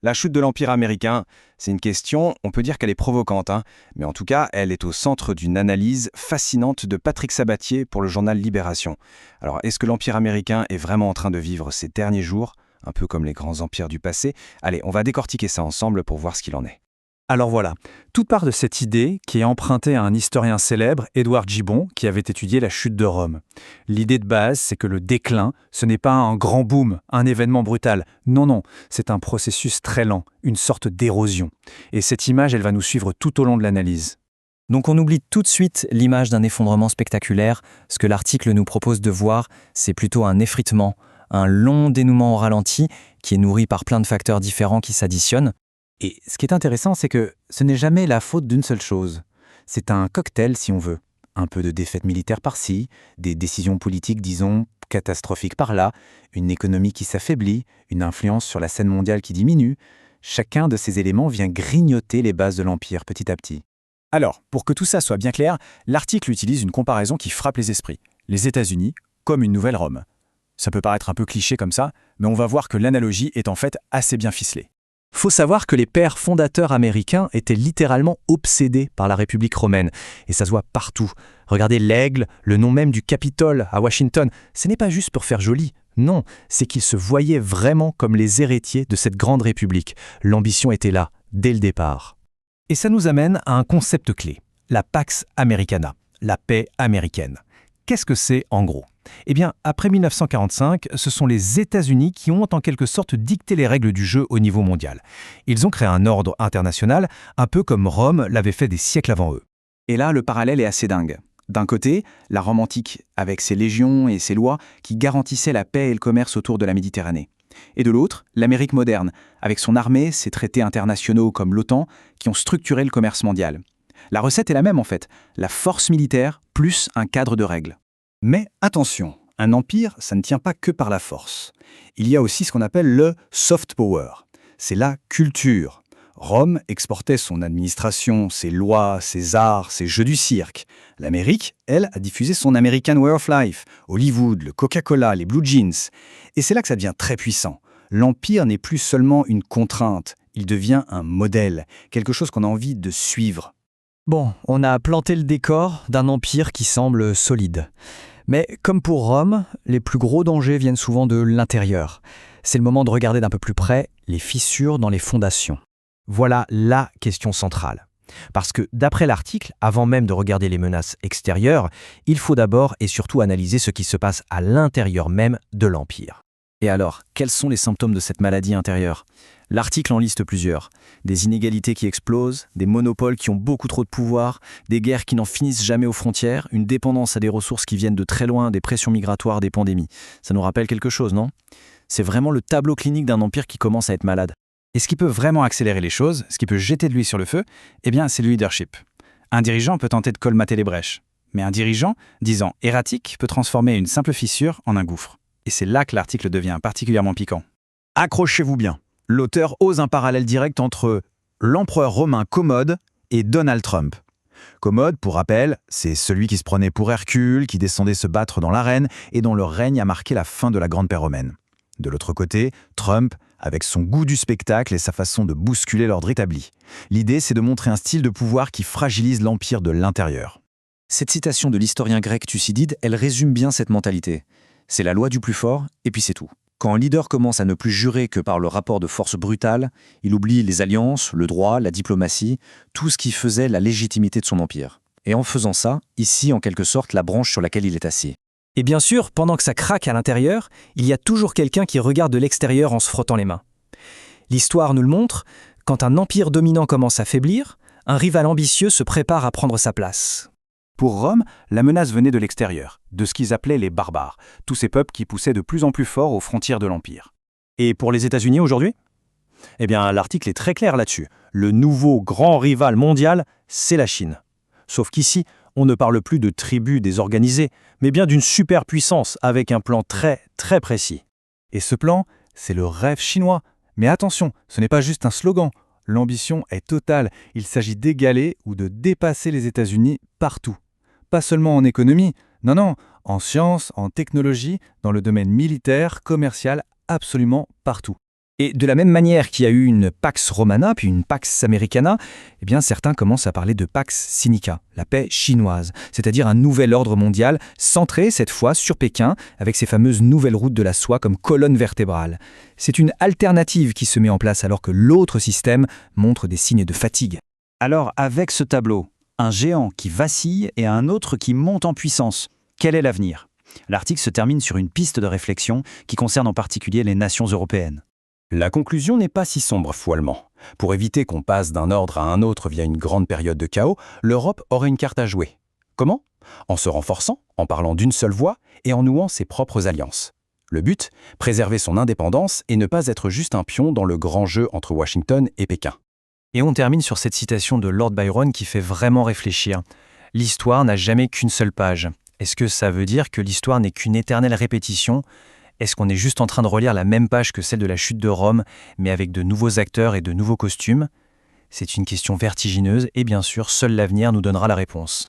La chute de l'Empire américain, c'est une question, on peut dire qu'elle est provocante, hein, mais en tout cas, elle est au centre d'une analyse fascinante de Patrick Sabatier pour le journal Libération. Alors, est-ce que l'Empire américain est vraiment en train de vivre ses derniers jours, un peu comme les grands empires du passé? Allez, on va décortiquer ça ensemble pour voir ce qu'il en est. Alors voilà, toute part de cette idée qui est empruntée à un historien célèbre, Édouard Gibbon, qui avait étudié la chute de Rome. L'idée de base, c'est que le déclin, ce n'est pas un grand boom, un événement brutal. Non, non, c'est un processus très lent, une sorte d'érosion. Et cette image, elle va nous suivre tout au long de l'analyse. Donc on oublie tout de suite l'image d'un effondrement spectaculaire. Ce que l'article nous propose de voir, c'est plutôt un effritement, un long dénouement au ralenti qui est nourri par plein de facteurs différents qui s'additionnent. Et ce qui est intéressant, c'est que ce n'est jamais la faute d'une seule chose. C'est un cocktail, si on veut. Un peu de défaite militaire par-ci, des décisions politiques, disons, catastrophiques par-là, une économie qui s'affaiblit, une influence sur la scène mondiale qui diminue. Chacun de ces éléments vient grignoter les bases de l'Empire petit à petit. Alors, pour que tout ça soit bien clair, l'article utilise une comparaison qui frappe les esprits. Les États-Unis comme une nouvelle Rome. Ça peut paraître un peu cliché comme ça, mais on va voir que l'analogie est en fait assez bien ficelée. Faut savoir que les pères fondateurs américains étaient littéralement obsédés par la République romaine. Et ça se voit partout. Regardez l'aigle, le nom même du Capitole à Washington. Ce n'est pas juste pour faire joli. Non, c'est qu'ils se voyaient vraiment comme les héritiers de cette grande République. L'ambition était là, dès le départ. Et ça nous amène à un concept clé, la Pax Americana, la paix américaine. Qu'est-ce que c'est en gros ? Eh bien, après 1945, ce sont les États-Unis qui ont en quelque sorte dicté les règles du jeu au niveau mondial. Ils ont créé un ordre international, un peu comme Rome l'avait fait des siècles avant eux. Et là, le parallèle est assez dingue. D'un côté, la Rome antique, avec ses légions et ses lois qui garantissaient la paix et le commerce autour de la Méditerranée. Et de l'autre, l'Amérique moderne, avec son armée, ses traités internationaux comme l'OTAN, qui ont structuré le commerce mondial. La recette est la même en fait, la force militaire plus un cadre de règles. Mais attention, un empire, ça ne tient pas que par la force. Il y a aussi ce qu'on appelle le soft power. C'est la culture. Rome exportait son administration, ses lois, ses arts, ses jeux du cirque. L'Amérique, elle, a diffusé son American Way of Life, Hollywood, le Coca-Cola, les Blue Jeans. Et c'est là que ça devient très puissant. L'empire n'est plus seulement une contrainte, il devient un modèle, quelque chose qu'on a envie de suivre. Bon, on a planté le décor d'un empire qui semble solide. Mais comme pour Rome, les plus gros dangers viennent souvent de l'intérieur. C'est le moment de regarder d'un peu plus près les fissures dans les fondations. Voilà la question centrale. Parce que d'après l'article, avant même de regarder les menaces extérieures, il faut d'abord et surtout analyser ce qui se passe à l'intérieur même de l'empire. Et alors, quels sont les symptômes de cette maladie intérieure ? L'article en liste plusieurs. Des inégalités qui explosent, des monopoles qui ont beaucoup trop de pouvoir, des guerres qui n'en finissent jamais aux frontières, une dépendance à des ressources qui viennent de très loin, des pressions migratoires, des pandémies. Ça nous rappelle quelque chose, non ? C'est vraiment le tableau clinique d'un empire qui commence à être malade. Et ce qui peut vraiment accélérer les choses, ce qui peut jeter de l'huile sur le feu, eh bien, c'est le leadership. Un dirigeant peut tenter de colmater les brèches. Mais un dirigeant, disant erratique, peut transformer une simple fissure en un gouffre. Et c'est là que l'article devient particulièrement piquant. Accrochez-vous bien. L'auteur ose un parallèle direct entre l'empereur romain Commode et Donald Trump. Commode, pour rappel, c'est celui qui se prenait pour Hercule, qui descendait se battre dans l'arène et dont le règne a marqué la fin de la Grande Paix romaine. De l'autre côté, Trump, avec son goût du spectacle et sa façon de bousculer l'ordre établi. L'idée, c'est de montrer un style de pouvoir qui fragilise l'empire de l'intérieur. Cette citation de l'historien grec Thucydide, elle résume bien cette mentalité. C'est la loi du plus fort, et puis c'est tout. Quand un leader commence à ne plus jurer que par le rapport de force brutale, il oublie les alliances, le droit, la diplomatie, tout ce qui faisait la légitimité de son empire. Et en faisant ça, ici en quelque sorte la branche sur laquelle il est assis. Et bien sûr, pendant que ça craque à l'intérieur, il y a toujours quelqu'un qui regarde de l'extérieur en se frottant les mains. L'histoire nous le montre, quand un empire dominant commence à faiblir, un rival ambitieux se prépare à prendre sa place. Pour Rome, la menace venait de l'extérieur, de ce qu'ils appelaient les barbares, tous ces peuples qui poussaient de plus en plus fort aux frontières de l'Empire. Et pour les États-Unis aujourd'hui ? Eh bien, l'article est très clair là-dessus. Le nouveau grand rival mondial, c'est la Chine. Sauf qu'ici, on ne parle plus de tribus désorganisées, mais bien d'une superpuissance avec un plan très, très précis. Et ce plan, c'est le rêve chinois. Mais attention, ce n'est pas juste un slogan. L'ambition est totale. Il s'agit d'égaler ou de dépasser les États-Unis partout. Pas seulement en économie, non, en sciences, en technologie, dans le domaine militaire, commercial, absolument partout. Et de la même manière qu'il y a eu une Pax Romana, puis une Pax Americana, eh bien certains commencent à parler de Pax Sinica, la paix chinoise, c'est-à-dire un nouvel ordre mondial centré cette fois sur Pékin, avec ses fameuses nouvelles routes de la soie comme colonne vertébrale. C'est une alternative qui se met en place alors que l'autre système montre des signes de fatigue. Alors, avec ce tableau, un géant qui vacille et un autre qui monte en puissance, quel est l'avenir ? L'article se termine sur une piste de réflexion qui concerne en particulier les nations européennes. La conclusion n'est pas si sombre, foualement. Pour éviter qu'on passe d'un ordre à un autre via une grande période de chaos, l'Europe aurait une carte à jouer. Comment ? En se renforçant, en parlant d'une seule voix et en nouant ses propres alliances. Le but ? Préserver son indépendance et ne pas être juste un pion dans le grand jeu entre Washington et Pékin. Et on termine sur cette citation de Lord Byron qui fait vraiment réfléchir. L'histoire n'a jamais qu'une seule page. Est-ce que ça veut dire que l'histoire n'est qu'une éternelle répétition ? Est-ce qu'on est juste en train de relire la même page que celle de la chute de Rome, mais avec de nouveaux acteurs et de nouveaux costumes ? C'est une question vertigineuse et bien sûr, seul l'avenir nous donnera la réponse.